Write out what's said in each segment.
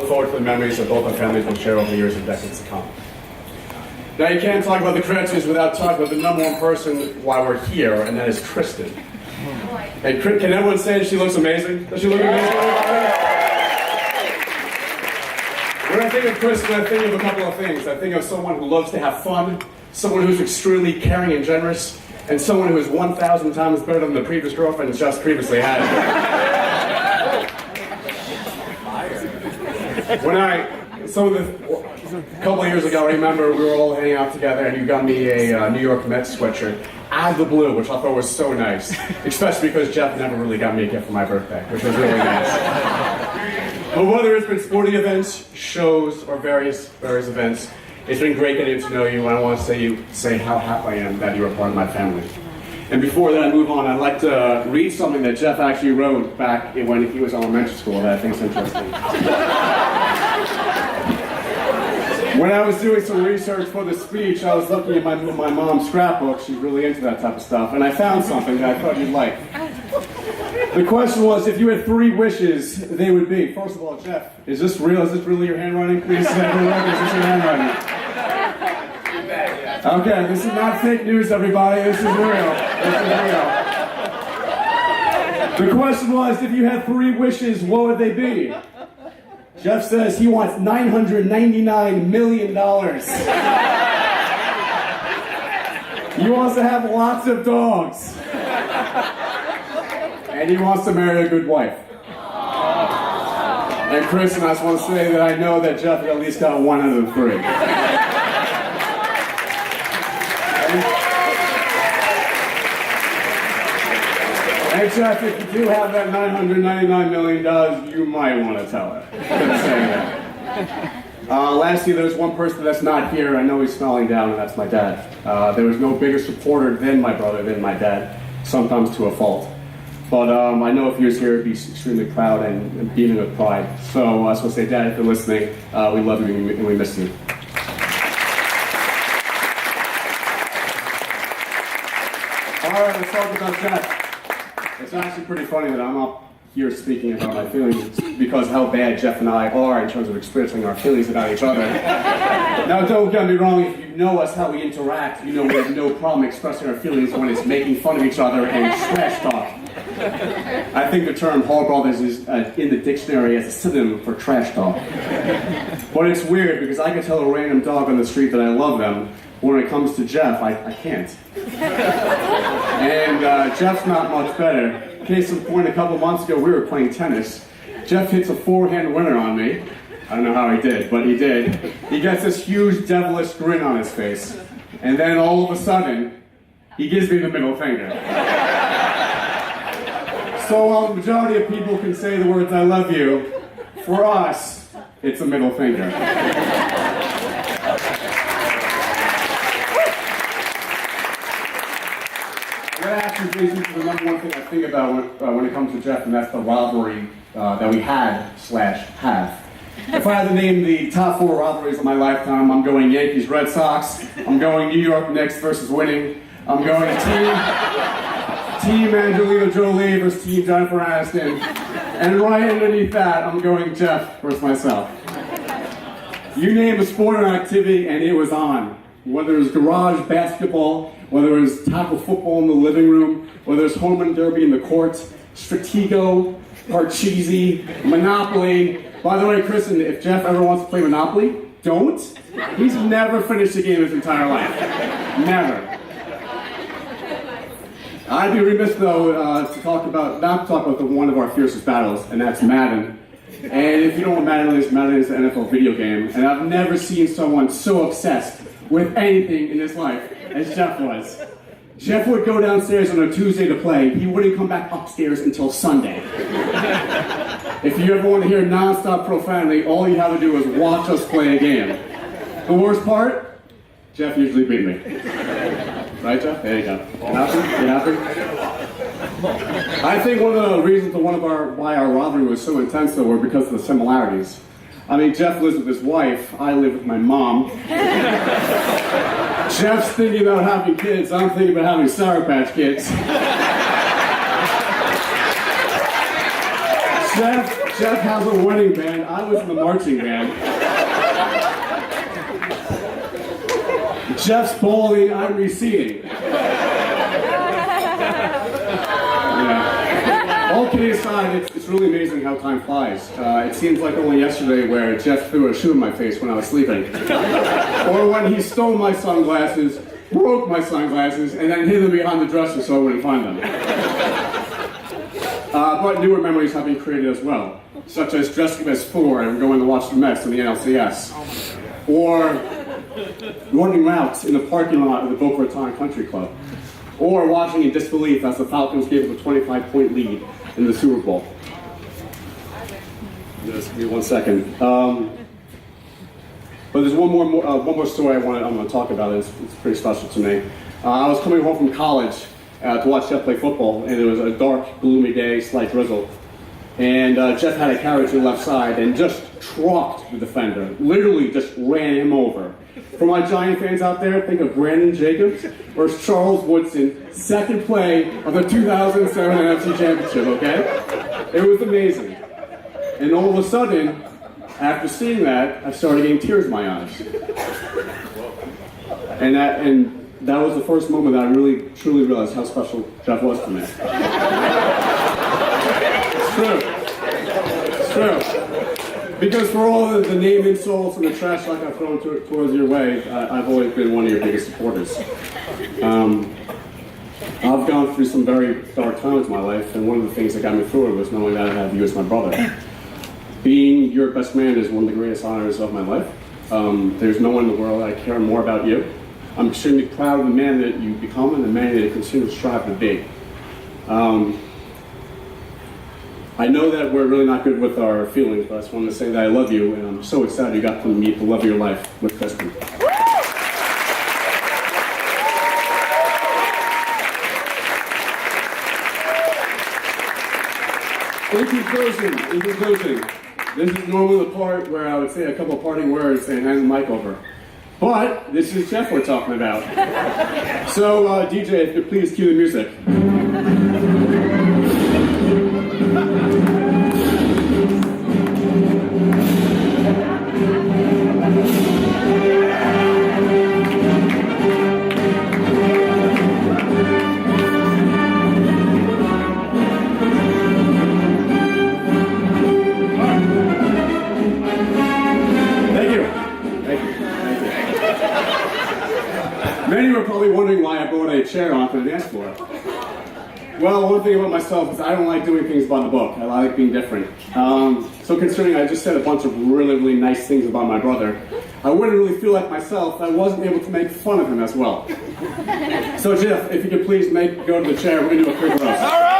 look forward to the memories that both our families will share over the years and decades to come. Now, you can't talk about the Cretzes without talking about the number one person why we're here, and that is Kristen. And can everyone say she looks amazing? Does she look amazing? When I think of Kristen, I think of a couple of things. I think of someone who loves to have fun, someone who's extremely caring and generous, and someone who is 1,000 times better than the previous girlfriend just previously had. A couple of years ago, I remember we were all hanging out together and you got me a New York Mets sweatshirt out of the blue, which I thought was so nice, especially because Jeff never really got me a gift for my birthday, which was really nice. But whether it's been sporting events, shows, or various events, it's been great getting to know you, and I want to say how happy I am that you're a part of my family. And before that I move on, I'd like to read something that Jeff actually wrote back when he was in elementary school that I think is interesting. When I was doing some research for the speech, I was looking at my mom's scrapbook. She's really into that type of stuff, and I found something that I thought you'd like. The question was, if you had 3 wishes, they would be. First of all, Jeff, is this real? Is this really your handwriting? Please say for the record, is this your handwriting? Okay, this is not fake news, everybody. This is real. The question was, if you had 3 wishes, what would they be? Jeff says he wants $999 million. He wants to have lots of dogs. And he wants to marry a good wife. And Kristen, I just want to say that I know that Jeff at least got 1 out of the 3. And Jeff, if you do have that $999 million, you might want to tell her. Just saying that. Lastly, there's one person that's not here. I know he's smiling down, and that's my dad. There was no bigger supporter than my brother, than my dad, sometimes to a fault. But I know if he was here, he'd be extremely proud and beaming with pride. So I just want to say, Dad, if you're listening, we love you and we miss you. All right, let's talk about Jeff. It's actually pretty funny that I'm up here speaking about my feelings because how bad Jeff and I are in terms of expressing our feelings about each other. Now, don't get me wrong, if you know us, how we interact, you know we have no problem expressing our feelings when it's making fun of each other and trash talk. I think the term Hall Brothers is in the dictionary as a synonym for trash talk. But it's weird because I can tell a random dog on the street that I love them. When it comes to Jeff, I can't. And Jeff's not much better. Case in point, a couple months ago, we were playing tennis. Jeff hits a forehand winner on me. I don't know how he did, but he did. He gets this huge devilish grin on his face. And then all of a sudden, he gives me the middle finger. So while the majority of people can say the words, I love you, for us, it's a middle finger. That actually leads me to the number one thing I think about when it comes to Jeff, and that's the rivalry that we had/have. If I had to name the top 4 rivalries of my lifetime, I'm going Yankees-Red Sox, I'm going New York Knicks versus winning, I'm going Team Angelina Jolie versus Team Jennifer Aniston, and right underneath that, I'm going Jeff versus myself. You name a sport or activity, and it was on. Whether it was garage basketball, whether it was tackle football in the living room, whether it was home run derby in the court, Stratego, Parcheesi, Monopoly. By the way, Kristen, if Jeff ever wants to play Monopoly, don't. He's never finished a game in his entire life. Never. I'd be remiss, though, not to talk about one of our fiercest battles, and that's Madden. And if you don't know what Madden is an NFL video game, and I've never seen someone so obsessed with anything in his life as Jeff was. Jeff would go downstairs on a Tuesday to play. He wouldn't come back upstairs until Sunday. If you ever want to hear non-stop profanity, all you have to do is watch us play a game. The worst part? Jeff usually beat me. Right, Jeff? There you go. You happy? I think one of the reasons why our rivalry was so intense, though, were because of the similarities. I mean, Jeff lives with his wife, I live with my mom. Jeff's thinking about having kids, I'm thinking about having Sour Patch Kids. Jeff has a wedding band. I was in the marching band. Jeff's balding. I'm receding. Yeah. All kidding aside, it's really amazing how time flies. It seems like only yesterday where Jeff threw a shoe in my face when I was sleeping. Or when he stole my sunglasses, broke my sunglasses, and then hid them behind the dresser so I wouldn't find them. But newer memories have been created as well, such as dressing as 4 and going to watch the Mets in the NLCS. Or running routes in the parking lot of the Boca Raton Country Club. Or watching in disbelief as the Falcons gave up a 25-point lead in the Super Bowl. Just give me 1 second. But there's one more story I'm going to talk about. It's pretty special to me. I was coming home from college to watch Jeff play football, and it was a dark, gloomy day, slight drizzle. And Jeff had a carry to the left side and just trucked the defender. Literally just ran him over. For my Giant fans out there, think of Brandon Jacobs or Charles Woodson, second play of the 2007 NFC Championship, okay? It was amazing. And all of a sudden, after seeing that, I started getting tears in my eyes. And that was the first moment that I really, truly realized how special Jeff was to me. It's true. It's true. Because for all of the name insults and the trash talk I've thrown towards your way, I've always been one of your biggest supporters. I've gone through some very dark times in my life, and one of the things that got me through it was knowing that I have you as my brother. Being your best man is one of the greatest honors of my life. There's no one in the world I care more about you. I'm extremely proud of the man that you've become and the man that you continue to strive to be. I know that we're really not good with our feelings, but I just wanted to say that I love you, and I'm so excited you got to meet the love of your life with Kristen. In conclusion, this is normally the part where I would say a couple of parting words and hand the mic over. But this is Jeff we're talking about. So, DJ, if you could please cue the music. Many were probably wondering why I brought a chair onto the dance floor. Well, one thing about myself is I don't like doing things by the book. I like being different. So considering I just said a bunch of really, really nice things about my brother, I wouldn't really feel like myself if I wasn't able to make fun of him as well. So Jeff, if you could please go to the chair, we're going to do a quick roast. All right!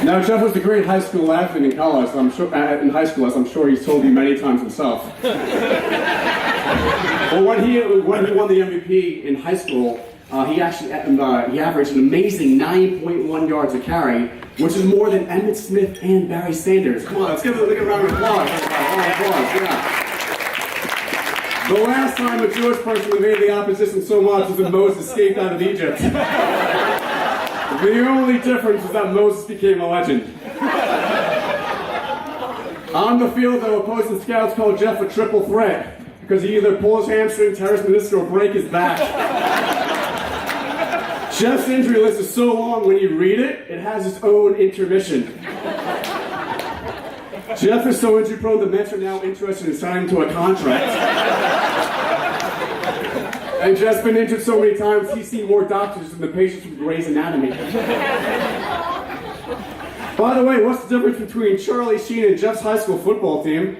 Now, Jeff was a great high school athlete in college, as I'm sure he's told you many times himself. But when he won the MVP in high school, he averaged an amazing 9.1 yards a carry, which is more than Emmitt Smith and Barry Sanders. Come on, let's give a round of applause. Yeah. The last time a Jewish person evaded the opposition so much was when Moses escaped out of Egypt. The only difference is that Moses became a legend. On the field, though, opposing scouts called Jeff a triple threat because he either pull his hamstring, tear his meniscus, or break his back. Jeff's injury list is so long when you read it, it has its own intermission. Jeff is so injury prone, the Mets are now interested in signing him to a contract. And Jeff's been injured so many times, he's seen more doctors than the patients from Grey's Anatomy. By the way, what's the difference between Charlie Sheen and Jeff's high school football team?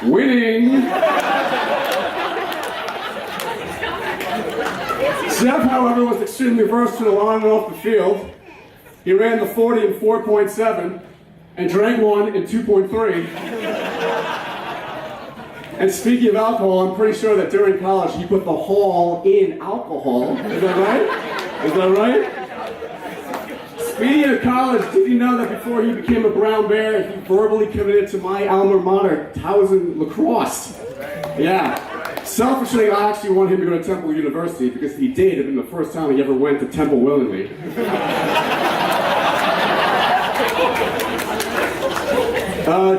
Winning! Jeff, however, was extremely versatile on and off the field. He ran the 40 in 4.7 and drank one in 2.3. And speaking of alcohol, I'm pretty sure that during college he put the hall in alcohol. Is that right? Is that right? Speaking of college, did you know that before he became a brown bear, he verbally committed to my alma mater, Towson Lacrosse? Yeah. Selfishly, I actually want him to go to Temple University because if he did, it would have been the first time he ever went to Temple willingly.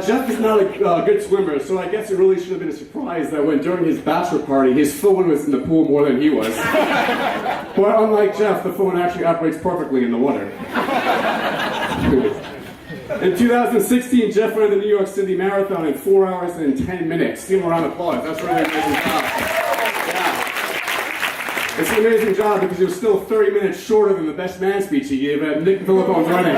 Jeff is not a good swimmer, so I guess it really should have been a surprise that when during his bachelor party, his phone was in the pool more than he was. But unlike Jeff, the phone actually operates perfectly in the water. In 2016, Jeff ran the New York City Marathon in 4 hours and 10 minutes. Give him a round of applause. That's really an amazing job. Yeah. It's an amazing job because he was still 30 minutes shorter than the best man speech he gave at Nick Phillippo's running.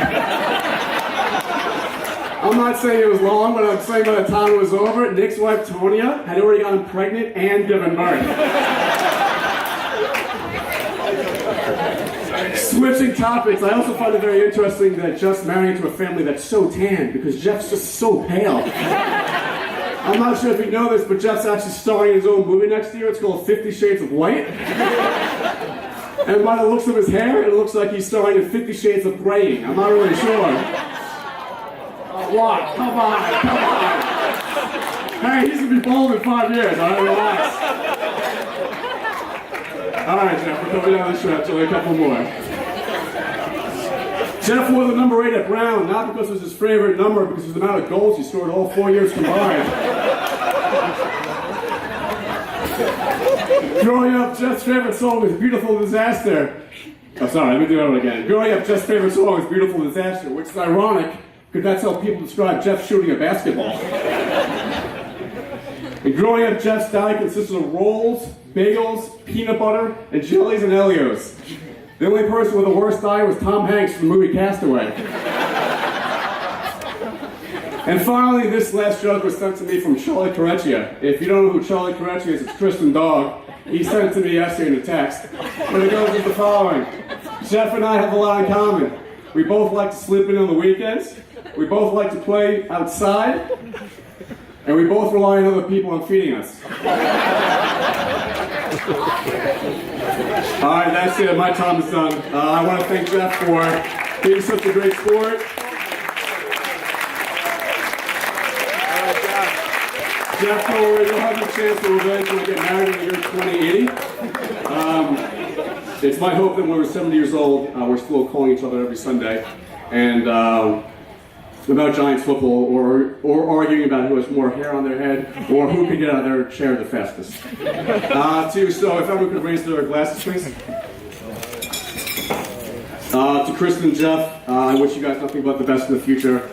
I'm not saying it was long, but I'm saying by the time it was over, Nick's wife, Tonya, had already gotten pregnant and given birth. Switching topics, I also find it very interesting that Jeff's married into a family that's so tan, because Jeff's just so pale. I'm not sure if you know this, but Jeff's actually starring in his own movie next year. It's called 50 Shades of White. And by the looks of his hair, it looks like he's starring in 50 Shades of Graying. I'm not really sure. What? Come on. Hey, he's gonna be bald in 5 years, alright, relax. Alright, Jeff, we're coming down the stretch, only a couple more. Jeff wore the number 8 at Brown, not because it was his favorite number, because it was the amount of goals he scored all 4 years combined. Growing up, Jeff's favorite song was Beautiful Disaster. Oh, sorry, let me do that one again. Growing up, Jeff's favorite song was Beautiful Disaster, which is ironic, because that's how people describe Jeff shooting a basketball. And growing up, Jeff's diet consisted of rolls, bagels, peanut butter, and jellies and Elios. The only person with the worst diet was Tom Hanks from the movie Castaway. And finally, this last joke was sent to me from Charlie Correcchia. If you don't know who Charlie Correcchia is, it's Kristen dog. He sent it to me yesterday in a text. But it goes as the following. Jeff and I have a lot in common. We both like to sleep in on the weekends. We both like to play outside. And we both rely on other people on feeding us. All right, that's it. My time is done. I want to thank Jeff for being such a great sport. Jeff, don't worry, you'll have a chance to revenge when we get married in the year 2080. It's my hope that when we're 70 years old, we're still calling each other every Sunday. And about Giants football, or arguing about who has more hair on their head, or who can get out of their chair the fastest. So if everyone could raise their glasses, please. To Kristen and Jeff, I wish you guys nothing but the best in the future,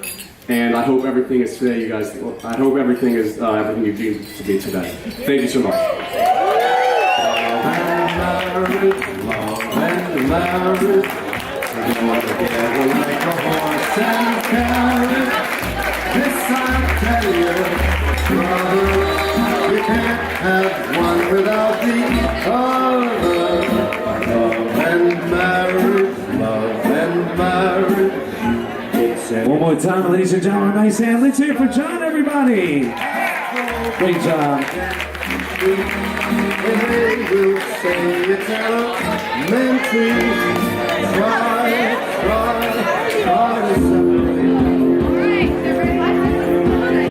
and I hope everything is today, you guys. I hope everything is everything you've dreamed to be today. Thank you so much. Together like a horse and carrot. This I tell you, brother, you can't have one without the other. Love and marriage. One more time, ladies and gentlemen, nice hand. Let's hear it for John, everybody. Great job. And they will say it's elementary. Try to